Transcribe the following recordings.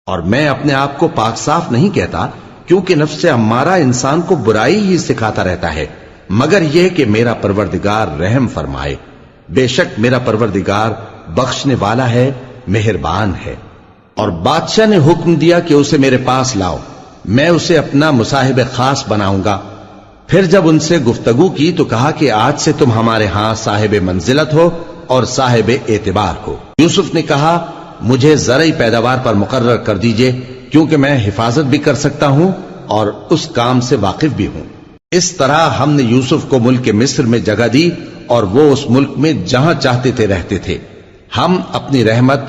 اور میں اپنے آپ کو پاک صاف نہیں کہتا، کیونکہ نفس امارہ انسان کو برائی ہی سکھاتا رہتا ہے، مگر یہ کہ میرا پروردگار رحم فرمائے۔ بے شک میرا پروردگار بخشنے والا ہے، مہربان ہے۔ اور بادشاہ نے حکم دیا کہ اسے میرے پاس لاؤ، میں اسے اپنا مصاحب خاص بناؤں گا۔ پھر جب ان سے گفتگو کی تو کہا کہ آج سے تم ہمارے ہاں صاحب منزلت ہو اور صاحب اعتبار ہو۔ یوسف نے کہا مجھے زرعی پیداوار پر مقرر کر دیجئے، کیونکہ میں حفاظت بھی کر سکتا ہوں اور اس کام سے واقف بھی ہوں۔ اس طرح ہم نے یوسف کو ملک مصر میں جگہ دی اور وہ اس ملک میں جہاں چاہتے تھے رہتے تھے۔ ہم اپنی رحمت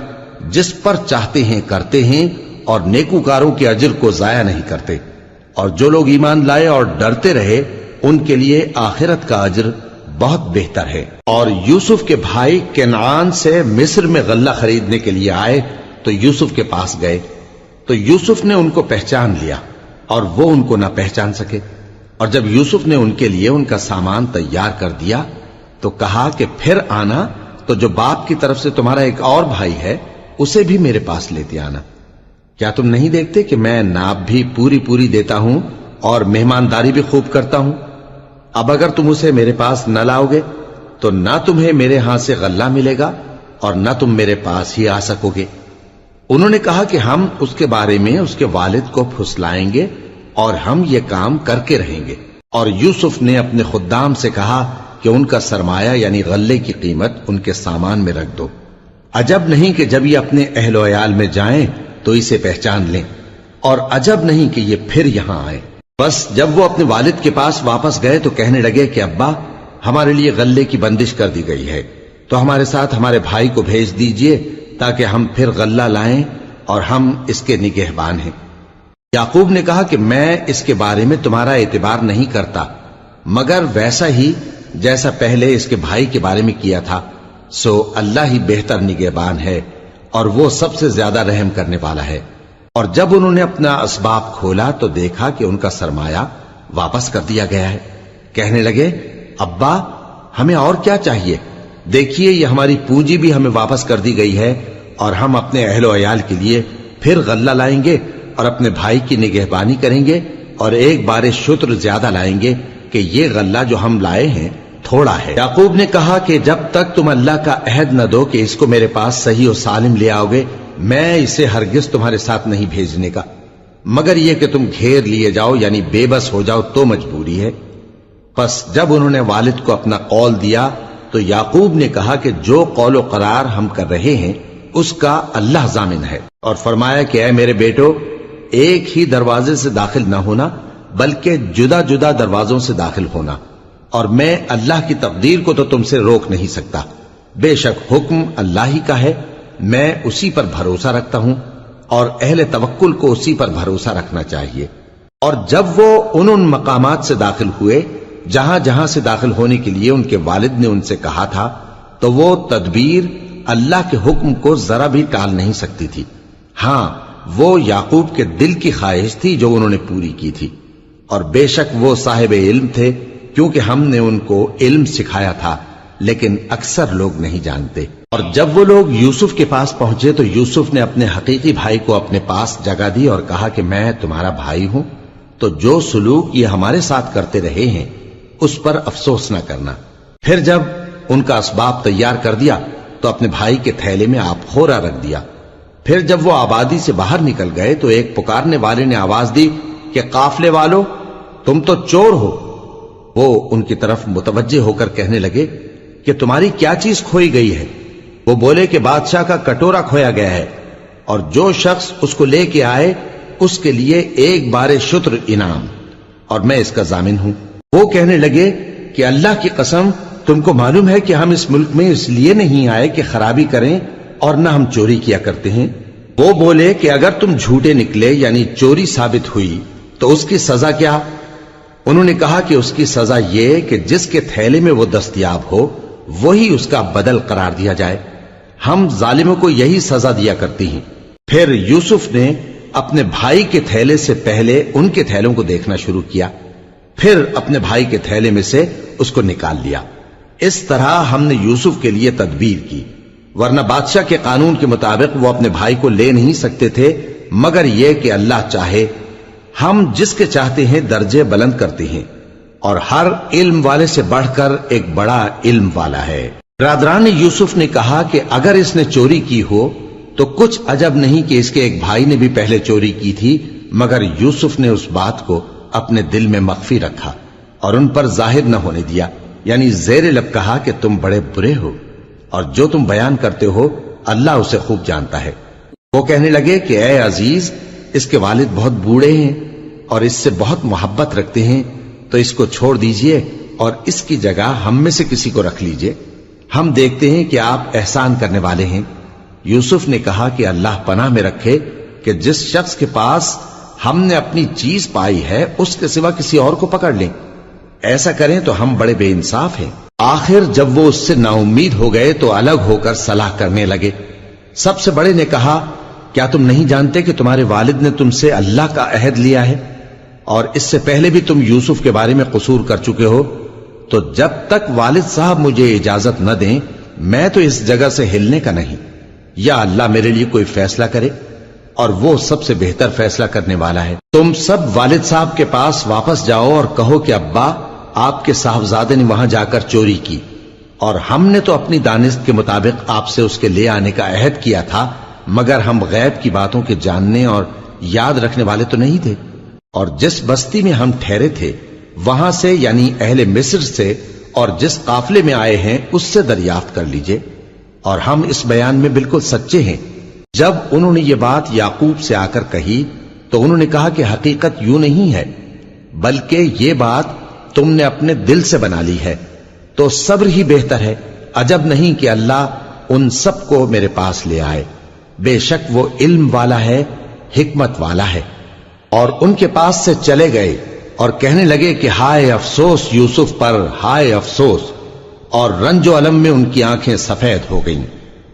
جس پر چاہتے ہیں کرتے ہیں اور نیکوکاروں کے اجر کو ضائع نہیں کرتے، اور جو لوگ ایمان لائے اور ڈرتے رہے ان کے لیے آخرت کا اجر بہت بہتر ہے۔ اور یوسف کے بھائی کنعان سے مصر میں غلہ خریدنے کے لیے آئے تو یوسف کے پاس گئے، تو یوسف نے ان کو پہچان لیا اور وہ ان کو نہ پہچان سکے۔ اور جب یوسف نے ان کے لیے ان کا سامان تیار کر دیا تو کہا کہ پھر آنا تو جو باپ کی طرف سے تمہارا ایک اور بھائی ہے اسے بھی میرے پاس لیتے آنا۔ کیا تم نہیں دیکھتے کہ میں ناب بھی پوری پوری دیتا ہوں اور مہمانداری بھی خوب کرتا ہوں؟ اب اگر تم اسے میرے پاس نہ لاؤ گے تو نہ تمہیں میرے ہاں سے غلہ ملے گا اور نہ تم میرے پاس ہی آ سکو گے۔ انہوں نے کہا کہ ہم اس کے بارے میں اس کے والد کو پھسلائیں گے اور ہم یہ کام کر کے رہیں گے۔ اور یوسف نے اپنے خدام سے کہا کہ ان کا سرمایہ یعنی غلے کی قیمت ان کے سامان میں رکھ دو۔ عجب نہیں کہ جب یہ اپنے اہل و عیال میں جائیں تو اسے پہچان لیں، اور عجب نہیں کہ یہ پھر یہاں آئے۔ بس جب وہ اپنے والد کے پاس واپس گئے تو کہنے لگے کہ ابا ہمارے لیے غلے کی بندش کر دی گئی ہے، تو ہمارے ساتھ ہمارے بھائی کو بھیج دیجئے تاکہ ہم پھر غلہ لائیں اور ہم اس کے نگہبان ہیں۔ یعقوب نے کہا کہ میں اس کے بارے میں تمہارا اعتبار نہیں کرتا، مگر ویسا ہی جیسا پہلے اس کے بھائی کے بارے میں کیا تھا، سو اللہ ہی بہتر نگہبان ہے اور وہ سب سے زیادہ رحم کرنے والا ہے۔ اور جب انہوں نے اپنا اسباب کھولا تو دیکھا کہ ان کا سرمایہ واپس کر دیا گیا ہے۔ کہنے لگے ابا ہمیں اور کیا چاہیے، دیکھیے یہ ہماری پونجی بھی ہمیں واپس کر دی گئی ہے، اور ہم اپنے اہل و عیال کے لیے پھر غلہ لائیں گے اور اپنے بھائی کی نگہبانی کریں گے، اور ایک بار شتر زیادہ لائیں گے کہ یہ غلہ جو ہم لائے ہیں تھوڑا ہے۔ یعقوب نے کہا کہ جب تک تم اللہ کا عہد نہ دو کہ اس کو میرے پاس صحیح و سالم لے آؤ گے، میں اسے ہرگز تمہارے ساتھ نہیں بھیجنے کا، مگر یہ کہ تم گھیر لیے جاؤ یعنی بے بس ہو جاؤ تو مجبوری ہے۔ پس جب انہوں نے والد کو اپنا قول دیا تو یعقوب نے کہا کہ جو قول و قرار ہم کر رہے ہیں اس کا اللہ ضامن ہے، اور فرمایا کہ اے میرے بیٹو ایک ہی دروازے سے داخل نہ ہونا بلکہ جدا جدا دروازوں سے داخل ہونا، اور میں اللہ کی تقدیر کو تو تم سے روک نہیں سکتا، بے شک حکم اللہ ہی کا ہے، میں اسی پر بھروسہ رکھتا ہوں اور اہل توکل کو اسی پر بھروسہ رکھنا چاہیے۔ اور جب وہ ان مقامات سے داخل ہوئے جہاں جہاں سے داخل ہونے کے لیے ان کے والد نے ان سے کہا تھا تو وہ تدبیر اللہ کے حکم کو ذرا بھی ٹال نہیں سکتی تھی۔ ہاں وہ یعقوب کے دل کی خواہش تھی جو انہوں نے پوری کی تھی، اور بے شک وہ صاحب علم تھے کیونکہ ہم نے ان کو علم سکھایا تھا، لیکن اکثر لوگ نہیں جانتے۔ اور جب وہ لوگ یوسف کے پاس پہنچے تو یوسف نے اپنے حقیقی بھائی کو اپنے پاس جگہ دی اور کہا کہ میں تمہارا بھائی ہوں، تو جو سلوک یہ ہمارے ساتھ کرتے رہے ہیں اس پر افسوس نہ کرنا۔ پھر جب ان کا اسباب تیار کر دیا تو اپنے بھائی کے تھیلے میں آپ خورا رکھ دیا۔ پھر جب وہ آبادی سے باہر نکل گئے تو ایک پکارنے والے نے آواز دی کہ قافلے والو تم تو چور ہو۔ وہ ان کی طرف متوجہ ہو کر کہنے لگے کہ تمہاری کیا چیز کھوئی گئی ہے؟ وہ بولے کہ بادشاہ کا کٹورا کھویا گیا ہے، اور جو شخص اس کو لے کے آئے اس کے لیے ایک بار شتر انعام، اور میں اس کا ضامن ہوں۔ وہ کہنے لگے کہ اللہ کی قسم تم کو معلوم ہے کہ ہم اس ملک میں اس لیے نہیں آئے کہ خرابی کریں اور نہ ہم چوری کیا کرتے ہیں۔ وہ بولے کہ اگر تم جھوٹے نکلے یعنی چوری ثابت ہوئی تو اس کی سزا کیا؟ انہوں نے کہا کہ اس کی سزا یہ کہ جس کے تھیلے میں وہ دستیاب ہو وہی اس کا بدل قرار دیا جائے، ہم ظالموں کو یہی سزا دیا کرتی ہیں۔ پھر یوسف نے اپنے بھائی کے تھیلے سے پہلے ان کے تھیلوں کو دیکھنا شروع کیا، پھر اپنے بھائی کے تھیلے میں سے اس کو نکال لیا۔ اس طرح ہم نے یوسف کے لیے تدبیر کی، ورنہ بادشاہ کے قانون کے مطابق وہ اپنے بھائی کو لے نہیں سکتے تھے مگر یہ کہ اللہ چاہے ہم جس کے چاہتے ہیں درجے بلند کرتے ہیں، اور ہر علم والے سے بڑھ کر ایک بڑا علم والا ہے۔ برادران یوسف نے کہا کہ اگر اس نے چوری کی ہو تو کچھ عجب نہیں کہ اس کے ایک بھائی نے بھی پہلے چوری کی تھی، مگر یوسف نے اس بات کو اپنے دل میں مخفی رکھا اور ان پر ظاہر نہ ہونے دیا، یعنی زیر لب کہا کہ تم بڑے برے ہو اور جو تم بیان کرتے ہو اللہ اسے خوب جانتا ہے۔ وہ کہنے لگے کہ اے عزیز، اس کے والد بہت بوڑھے ہیں اور اس سے بہت محبت رکھتے ہیں، تو اس کو چھوڑ دیجئے اور اس کی جگہ ہم میں سے کسی کو رکھ لیجئے، ہم دیکھتے ہیں کہ آپ احسان کرنے والے ہیں۔ یوسف نے کہا کہ اللہ پناہ میں رکھے کہ جس شخص کے پاس ہم نے اپنی چیز پائی ہے اس کے سوا کسی اور کو پکڑ لیں، ایسا کریں تو ہم بڑے بے انصاف ہیں۔ آخر جب وہ اس سے نا امید ہو گئے تو الگ ہو کر صلاح کرنے لگے۔ سب سے بڑے نے کہا، کیا تم نہیں جانتے کہ تمہارے والد نے تم سے اللہ کا عہد لیا ہے اور اس سے پہلے بھی تم یوسف کے بارے میں قصور کر چکے ہو؟ تو جب تک والد صاحب مجھے اجازت نہ دیں میں تو اس جگہ سے ہلنے کا نہیں، یا اللہ میرے لیے کوئی فیصلہ کرے اور وہ سب سے بہتر فیصلہ کرنے والا ہے۔ تم سب والد صاحب کے پاس واپس جاؤ اور کہو کہ ابا، آپ کے صاحبزادے نے وہاں جا کر چوری کی اور ہم نے تو اپنی دانست کے مطابق آپ سے اس کے لے آنے کا عہد کیا تھا، مگر ہم غیب کی باتوں کے جاننے اور یاد رکھنے والے تو نہیں تھے، اور جس بستی میں ہم ٹھہرے تھے وہاں سے یعنی اہل مصر سے اور جس قافلے میں آئے ہیں اس سے دریافت کر لیجئے، اور ہم اس بیان میں بالکل سچے ہیں۔ جب انہوں نے یہ بات یعقوب سے آ کر کہی تو انہوں نے کہا کہ حقیقت یوں نہیں ہے، بلکہ یہ بات تم نے اپنے دل سے بنا لی ہے، تو صبر ہی بہتر ہے۔ عجب نہیں کہ اللہ ان سب کو میرے پاس لے آئے، بے شک وہ علم والا ہے، حکمت والا ہے۔ اور ان کے پاس سے چلے گئے اور کہنے لگے کہ ہائے افسوس یوسف پر، ہائے افسوس، اور رنج و الم میں ان کی آنکھیں سفید ہو گئیں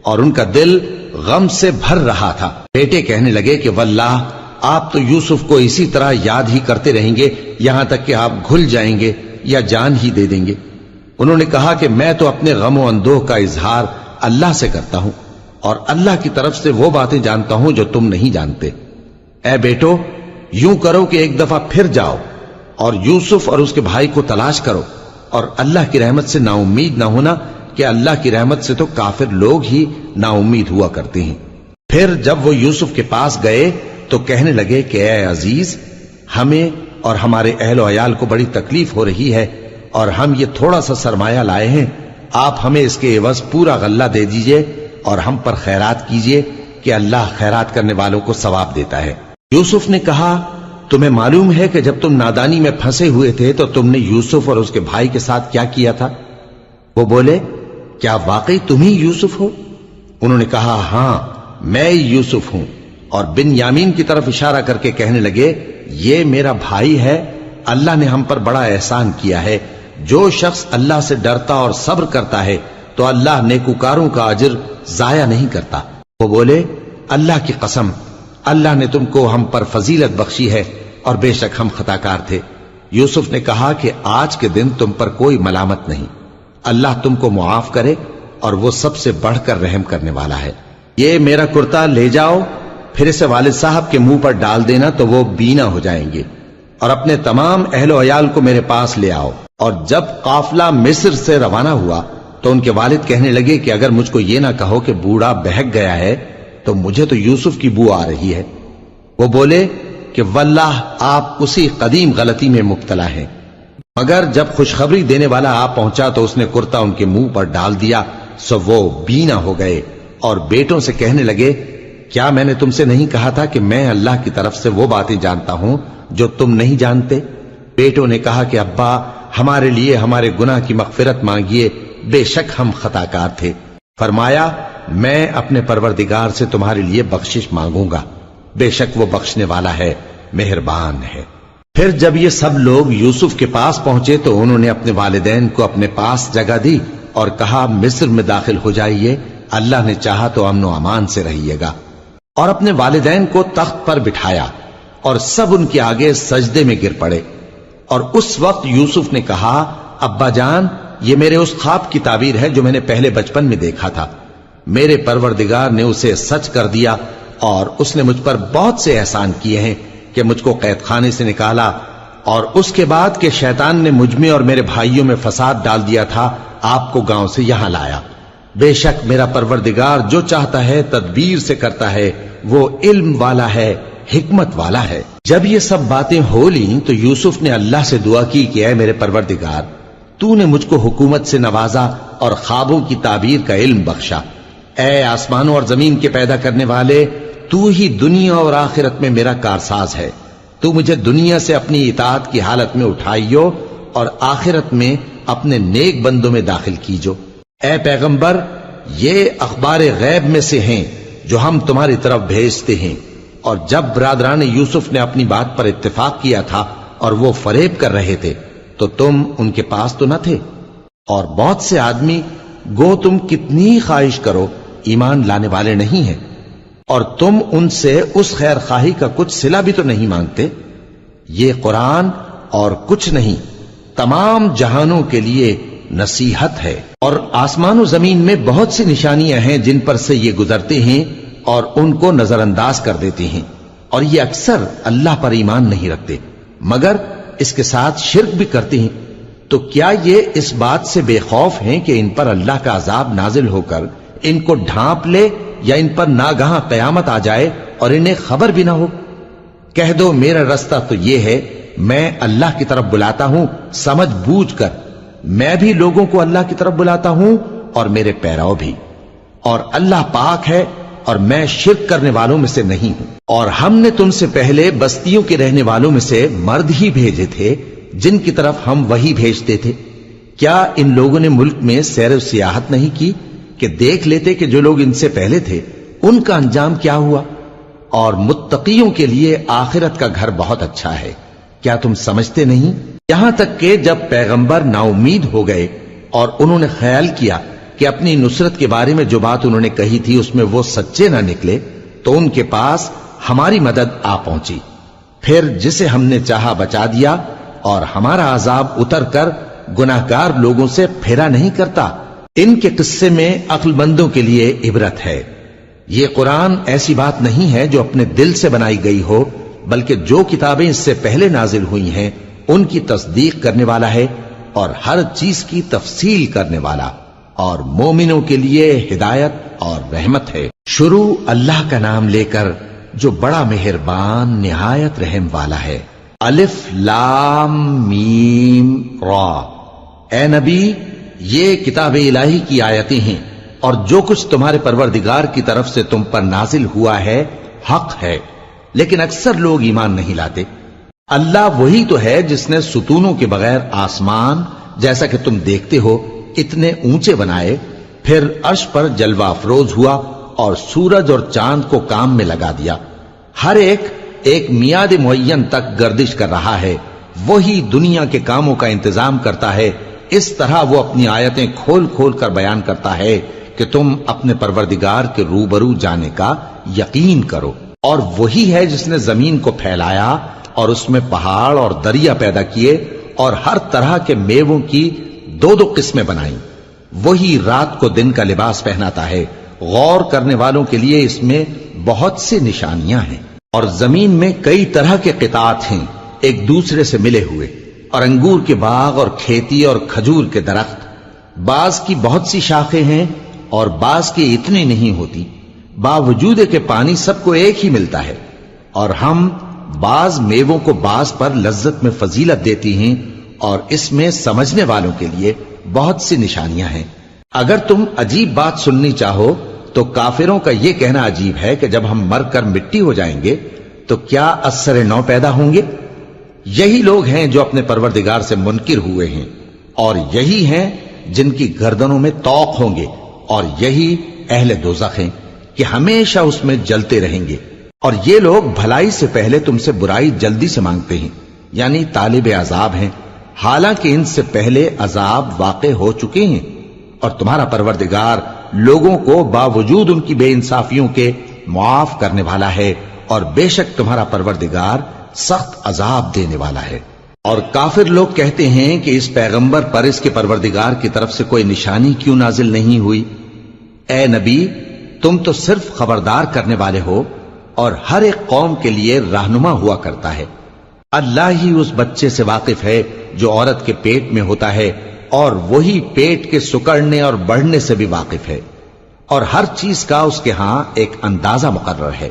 اور ان کا دل غم سے بھر رہا تھا۔ بیٹے کہنے لگے کہ واللہ آپ تو یوسف کو اسی طرح یاد ہی کرتے رہیں گے یہاں تک کہ آپ گھل جائیں گے یا جان ہی دے دیں گے۔ انہوں نے کہا کہ میں تو اپنے غم و اندوہ کا اظہار اللہ سے کرتا ہوں اور اللہ کی طرف سے وہ باتیں جانتا ہوں جو تم نہیں جانتے۔ اے بیٹو، یوں کرو کہ ایک دفعہ پھر جاؤ اور یوسف اور اس کے بھائی کو تلاش کرو، اور اللہ کی رحمت سے نا امید نہ ہونا کہ اللہ کی رحمت سے تو کافر لوگ ہی نا امید ہوا کرتے ہیں۔ پھر جب وہ یوسف کے پاس گئے تو کہنے لگے کہ اے عزیز، ہمیں اور ہمارے اہل و عیال کو بڑی تکلیف ہو رہی ہے اور ہم یہ تھوڑا سا سرمایہ لائے ہیں، آپ ہمیں اس کے عوض پورا غلہ دے دیجئے اور ہم پر خیرات کیجئے کہ اللہ خیرات کرنے والوں کو ثواب دیتا ہے۔ یوسف نے کہا، تمہیں معلوم ہے کہ جب تم نادانی میں پھنسے ہوئے تھے تو تم نے یوسف اور اس کے بھائی کے ساتھ کیا کیا تھا؟ وہ بولے، کیا واقعی تم ہی یوسف ہو؟ انہوں نے کہا، ہاں میں یوسف ہوں، اور بن یامین کی طرف اشارہ کر کے کہنے لگے، یہ میرا بھائی ہے، اللہ نے ہم پر بڑا احسان کیا ہے۔ جو شخص اللہ سے ڈرتا اور صبر کرتا ہے تو اللہ نیکوکاروں کا اجر ضائع نہیں کرتا۔ وہ بولے، اللہ کی قسم، اللہ نے تم کو ہم پر فضیلت بخشی ہے اور بے شک ہم خطاکار تھے۔ یوسف نے کہا کہ آج کے دن تم پر کوئی ملامت نہیں، اللہ تم کو معاف کرے اور وہ سب سے بڑھ کر رحم کرنے والا ہے۔ یہ میرا کرتا لے جاؤ، پھر اسے والد صاحب کے منہ پر ڈال دینا تو وہ بینا ہو جائیں گے، اور اپنے تمام اہل و عیال کو میرے پاس لے آؤ۔ اور جب قافلہ مصر سے روانہ ہوا تو ان کے والد کہنے لگے کہ اگر مجھ کو یہ نہ کہو کہ بوڑھا بہک گیا ہے تو مجھے تو یوسف کی بو آ رہی ہے۔ وہ بولے کہ واللہ آپ اسی قدیم غلطی میں مبتلا ہیں۔ مگر جب خوشخبری دینے والا آ پہنچا تو اس نے کرتا ان کے منہ پر ڈال دیا، سو وہ بینا ہو گئے، اور بیٹوں سے کہنے لگے، کیا میں نے تم سے نہیں کہا تھا کہ میں اللہ کی طرف سے وہ باتیں جانتا ہوں جو تم نہیں جانتے؟ بیٹوں نے کہا کہ ابا، ہمارے لیے ہمارے گناہ کی مغفرت مانگیے، بے شک ہم خطاکار تھے۔ فرمایا، میں اپنے پروردگار سے تمہارے لیے بخشش مانگوں گا، بے شک وہ بخشنے والا ہے، مہربان ہے۔ پھر جب یہ سب لوگ یوسف کے پاس پہنچے تو انہوں نے اپنے والدین کو اپنے پاس جگہ دی اور کہا، مصر میں داخل ہو جائیے، اللہ نے چاہا تو امن و امان سے رہیے گا۔ اور اپنے والدین کو تخت پر بٹھایا اور سب ان کے آگے سجدے میں گر پڑے۔ اور اس وقت یوسف نے کہا، ابا جان، یہ میرے اس خواب کی تعبیر ہے جو میں نے پہلے بچپن میں دیکھا تھا، میرے پروردگار نے اسے سچ کر دیا اور اس نے مجھ پر بہت سے احسان کیے ہیں کہ مجھ کو قید خانے سے نکالا، اور اس کے بعد کہ شیطان نے مجھ میں اور میرے بھائیوں میں فساد ڈال دیا تھا، آپ کو گاؤں سے یہاں لایا۔ بے شک میرا پروردگار جو چاہتا ہے تدبیر سے کرتا ہے، وہ علم والا ہے، حکمت والا ہے۔ جب یہ سب باتیں ہو لیں تو یوسف نے اللہ سے دعا کی کہ اے میرے پروردگار، تو نے مجھ کو حکومت سے نوازا اور خوابوں کی تعبیر کا علم بخشا۔ اے آسمانوں اور زمین کے پیدا کرنے والے، تو ہی دنیا اور آخرت میں میرا کارساز ہے۔ تو مجھے دنیا سے اپنی اطاعت کی حالت میں اٹھائیو اور آخرت میں اپنے نیک بندوں میں داخل کیجو۔ اے پیغمبر، یہ اخبار غیب میں سے ہیں جو ہم تمہاری طرف بھیجتے ہیں۔ اور جب برادران یوسف نے اپنی بات پر اتفاق کیا تھا اور وہ فریب کر رہے تھے تو تم ان کے پاس تو نہ تھے، اور بہت سے آدمی گو تم کتنی خواہش کرو ایمان لانے والے نہیں ہیں، اور تم ان سے اس خیر خواہی کا کچھ صلہ بھی تو نہیں مانگتے۔ یہ قرآن اور کچھ نہیں تمام جہانوں کے لیے نصیحت ہے، اور آسمان و زمین میں بہت سی نشانیاں ہیں جن پر سے یہ گزرتے ہیں اور ان کو نظر انداز کر دیتے ہیں، اور یہ اکثر اللہ پر ایمان نہیں رکھتے مگر اس کے ساتھ شرک بھی کرتے ہیں۔ تو کیا یہ اس بات سے بے خوف ہیں کہ ان پر اللہ کا عذاب نازل ہو کر ان کو ڈھانپ لے، یا ان پر ناگہاں قیامت آ جائے اور انہیں خبر بھی نہ ہو؟ کہہ دو میرا رستہ تو یہ ہے، میں اللہ کی طرف بلاتا ہوں سمجھ بوجھ کر، میں بھی لوگوں کو اللہ کی طرف بلاتا ہوں اور میرے پیراؤ بھی، اور اللہ پاک ہے اور میں شرک کرنے والوں میں سے نہیں ہوں۔ اور ہم نے تم سے پہلے بستیوں کے رہنے والوں میں سے مرد ہی بھیجے تھے جن کی طرف ہم وہی بھیجتے تھے۔ کیا ان لوگوں نے ملک میں سیر و سیاحت نہیں کی کہ دیکھ لیتے کہ جو لوگ ان سے پہلے تھے ان کا انجام کیا ہوا؟ اور متقیوں کے لیے آخرت کا گھر بہت اچھا ہے، کیا تم سمجھتے نہیں؟ یہاں تک کہ جب پیغمبر نا امید ہو گئے اور انہوں نے خیال کیا کہ اپنی نصرت کے بارے میں جو بات انہوں نے کہی تھی اس میں وہ سچے نہ نکلے، تو ان کے پاس ہماری مدد آ پہنچی، پھر جسے ہم نے چاہا بچا دیا، اور ہمارا عذاب اتر کر گناہگار لوگوں سے پھیرا نہیں کرتا۔ ان کے قصے میں عقل مندوں کے لیے عبرت ہے۔ یہ قرآن ایسی بات نہیں ہے جو اپنے دل سے بنائی گئی ہو، بلکہ جو کتابیں اس سے پہلے نازل ہوئی ہیں ان کی تصدیق کرنے والا ہے اور ہر چیز کی تفصیل کرنے والا، اور مومنوں کے لیے ہدایت اور رحمت ہے۔ شروع اللہ کا نام لے کر جو بڑا مہربان نہایت رحم والا ہے۔ الف لام میم را۔ اے نبی، یہ کتاب الہی کی آیتیں ہیں، اور جو کچھ تمہارے پروردگار کی طرف سے تم پر نازل ہوا ہے حق ہے، لیکن اکثر لوگ ایمان نہیں لاتے۔ اللہ وہی تو ہے جس نے ستونوں کے بغیر آسمان جیسا کہ تم دیکھتے ہو اتنے اونچے بنائے، پھر عرش پر جلوہ افروز ہوا اور سورج اور چاند کو کام میں لگا دیا، ہر ایک میعاد معین تک گردش کر رہا ہے۔ وہی دنیا کے کاموں کا انتظام کرتا ہے، اس طرح وہ اپنی آیتیں کھول کھول کر بیان کرتا ہے کہ تم اپنے پروردگار کے روبرو جانے کا یقین کرو۔ اور وہی ہے جس نے زمین کو پھیلایا اور اس میں پہاڑ اور دریا پیدا کیے اور ہر طرح کے میووں کی دو دو قسمیں بنائیں۔ وہی رات کو دن کا لباس پہناتا ہے، غور کرنے والوں کے لیے اس میں بہت سی نشانیاں ہیں۔ اور زمین میں کئی طرح کے قطعات ہیں ایک دوسرے سے ملے ہوئے، اور انگور کے باغ اور کھیتی اور کھجور کے درخت، بعض کی بہت سی شاخیں ہیں اور بعض کی اتنی نہیں ہوتی، باوجود کہ پانی سب کو ایک ہی ملتا ہے۔ اور ہم بعض میووں کو بعض پر لذت میں فضیلت دیتی ہیں، اور اس میں سمجھنے والوں کے لیے بہت سی نشانیاں ہیں۔ اگر تم عجیب بات سننی چاہو تو کافروں کا یہ کہنا عجیب ہے کہ جب ہم مر کر مٹی ہو جائیں گے تو کیا اثر نو پیدا ہوں گے؟ یہی لوگ ہیں جو اپنے پروردگار سے منکر ہوئے ہیں، اور یہی ہیں جن کی گردنوں میں طوق ہوں گے، اور یہی اہل دوزخ ہیں کہ ہمیشہ اس میں جلتے رہیں گے۔ اور یہ لوگ بھلائی سے پہلے تم سے برائی جلدی سے مانگتے ہیں، یعنی طالب عذاب ہیں، حالانکہ ان سے پہلے عذاب واقع ہو چکے ہیں۔ اور تمہارا پروردگار لوگوں کو باوجود ان کی بے انصافیوں کے معاف کرنے والا ہے، اور بے شک تمہارا پروردگار سخت عذاب دینے والا ہے۔ اور کافر لوگ کہتے ہیں کہ اس پیغمبر پر اس کے پروردگار کی طرف سے کوئی نشانی کیوں نازل نہیں ہوئی؟ اے نبی، تم تو صرف خبردار کرنے والے ہو، اور ہر ایک قوم کے لیے رہنما ہوا کرتا ہے۔ اللہ ہی اس بچے سے واقف ہے جو عورت کے پیٹ میں ہوتا ہے، اور وہی پیٹ کے سکڑنے اور بڑھنے سے بھی واقف ہے، اور ہر چیز کا اس کے ہاں ایک اندازہ مقرر ہے۔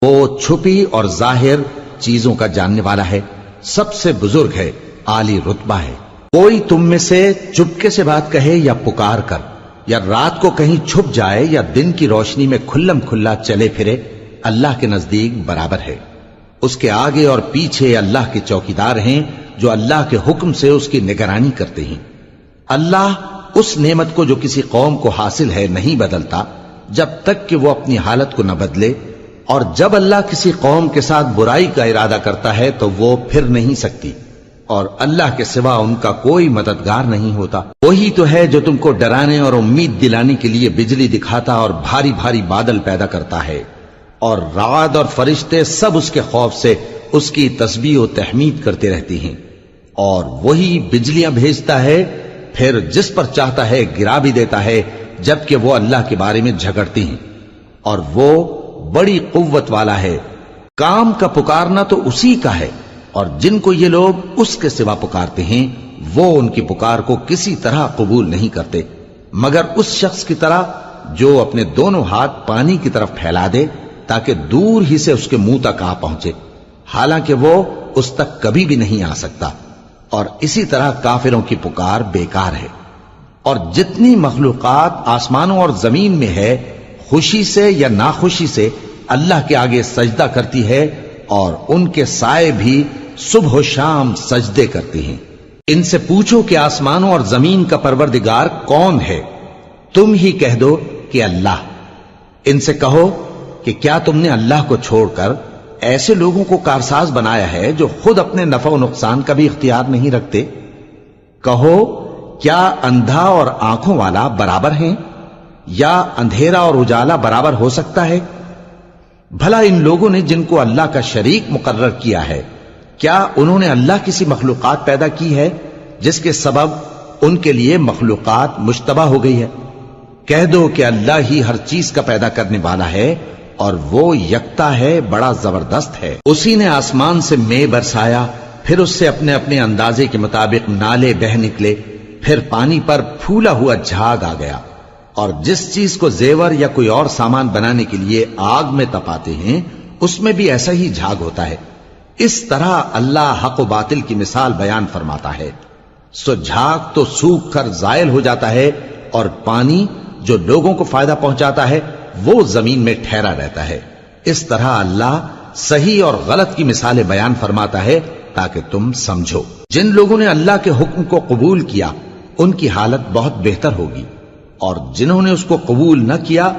وہ چھپی اور ظاہر چیزوں کا جاننے والا ہے، سب سے بزرگ ہے، عالی رتبہ ہے۔ کوئی تم میں سے چپکے سے بات کہے یا پکار کر، یا رات کو کہیں چھپ جائے یا دن کی روشنی میں کھلم کھلا چلے پھرے، اللہ کے نزدیک برابر ہے۔ اس کے آگے اور پیچھے اللہ کے چوکیدار ہیں جو اللہ کے حکم سے اس کی نگرانی کرتے ہیں۔ اللہ اس نعمت کو جو کسی قوم کو حاصل ہے نہیں بدلتا جب تک کہ وہ اپنی حالت کو نہ بدلے، اور جب اللہ کسی قوم کے ساتھ برائی کا ارادہ کرتا ہے تو وہ پھر نہیں سکتی، اور اللہ کے سوا ان کا کوئی مددگار نہیں ہوتا۔ وہی تو ہے جو تم کو ڈرانے اور امید دلانے کے لیے بجلی دکھاتا اور بھاری بھاری بادل پیدا کرتا ہے، اور رعد اور فرشتے سب اس کے خوف سے اس کی تسبیح و تحمید کرتے رہتے ہیں۔ اور وہی بجلیاں بھیجتا ہے، پھر جس پر چاہتا ہے گرا بھی دیتا ہے، جبکہ وہ اللہ کے بارے میں جھگڑتے ہیں، اور وہ بڑی قوت والا ہے۔ کام کا پکارنا تو اسی کا ہے، اور جن کو یہ لوگ اس کے سوا پکارتے ہیں وہ ان کی پکار کو کسی طرح قبول نہیں کرتے، مگر اس شخص کی طرح جو اپنے دونوں ہاتھ پانی کی طرف پھیلا دے تاکہ دور ہی سے اس کے منہ تک آ پہنچے، حالانکہ وہ اس تک کبھی بھی نہیں آ سکتا۔ اور اسی طرح کافروں کی پکار بیکار ہے۔ اور جتنی مخلوقات آسمانوں اور زمین میں ہے، خوشی سے یا ناخوشی سے اللہ کے آگے سجدہ کرتی ہے، اور ان کے سائے بھی صبح و شام سجدے کرتے ہیں۔ ان سے پوچھو کہ آسمانوں اور زمین کا پروردگار کون ہے؟ تم ہی کہہ دو کہ اللہ۔ ان سے کہو کہ کیا تم نے اللہ کو چھوڑ کر ایسے لوگوں کو کارساز بنایا ہے جو خود اپنے نفع و نقصان کا بھی اختیار نہیں رکھتے؟ کہو کیا اندھا اور آنکھوں والا برابر ہیں، یا اندھیرا اور اجالا برابر ہو سکتا ہے؟ بھلا ان لوگوں نے جن کو اللہ کا شریک مقرر کیا ہے، کیا انہوں نے اللہ کسی مخلوقات پیدا کی ہے جس کے سبب ان کے لیے مخلوقات مشتبہ ہو گئی ہے؟ کہہ دو کہ اللہ ہی ہر چیز کا پیدا کرنے والا ہے، اور وہ یکتا ہے، بڑا زبردست ہے۔ اسی نے آسمان سے مے برسایا، پھر اس سے اپنے اپنے اندازے کے مطابق نالے بہ نکلے، پھر پانی پر پھولا ہوا جھاگ آ گیا۔ اور جس چیز کو زیور یا کوئی اور سامان بنانے کے لیے آگ میں تپاتے ہیں اس میں بھی ایسا ہی جھاگ ہوتا ہے۔ اس طرح اللہ حق و باطل کی مثال بیان فرماتا ہے۔ سو جھاگ تو سوکھ کر زائل ہو جاتا ہے، اور پانی جو لوگوں کو فائدہ پہنچاتا ہے وہ زمین میں ٹھہرا رہتا ہے۔ اس طرح اللہ صحیح اور غلط کی مثالیں بیان فرماتا ہے تاکہ تم سمجھو۔ جن لوگوں نے اللہ کے حکم کو قبول کیا ان کی حالت بہت بہتر ہوگی، اور جنہوں نے اس کو قبول نہ کیا،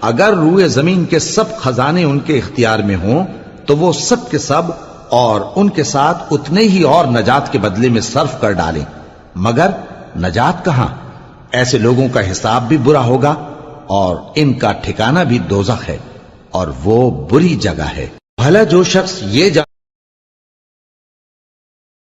اگر روئے زمین کے سب خزانے ان کے اختیار میں ہوں تو وہ سب کے سب اور ان کے ساتھ اتنے ہی اور نجات کے بدلے میں صرف کر ڈالیں، مگر نجات کہاں؟ ایسے لوگوں کا حساب بھی برا ہوگا، اور ان کا ٹھکانہ بھی دوزخ ہے، اور وہ بری جگہ ہے۔ بھلا جو شخص یہ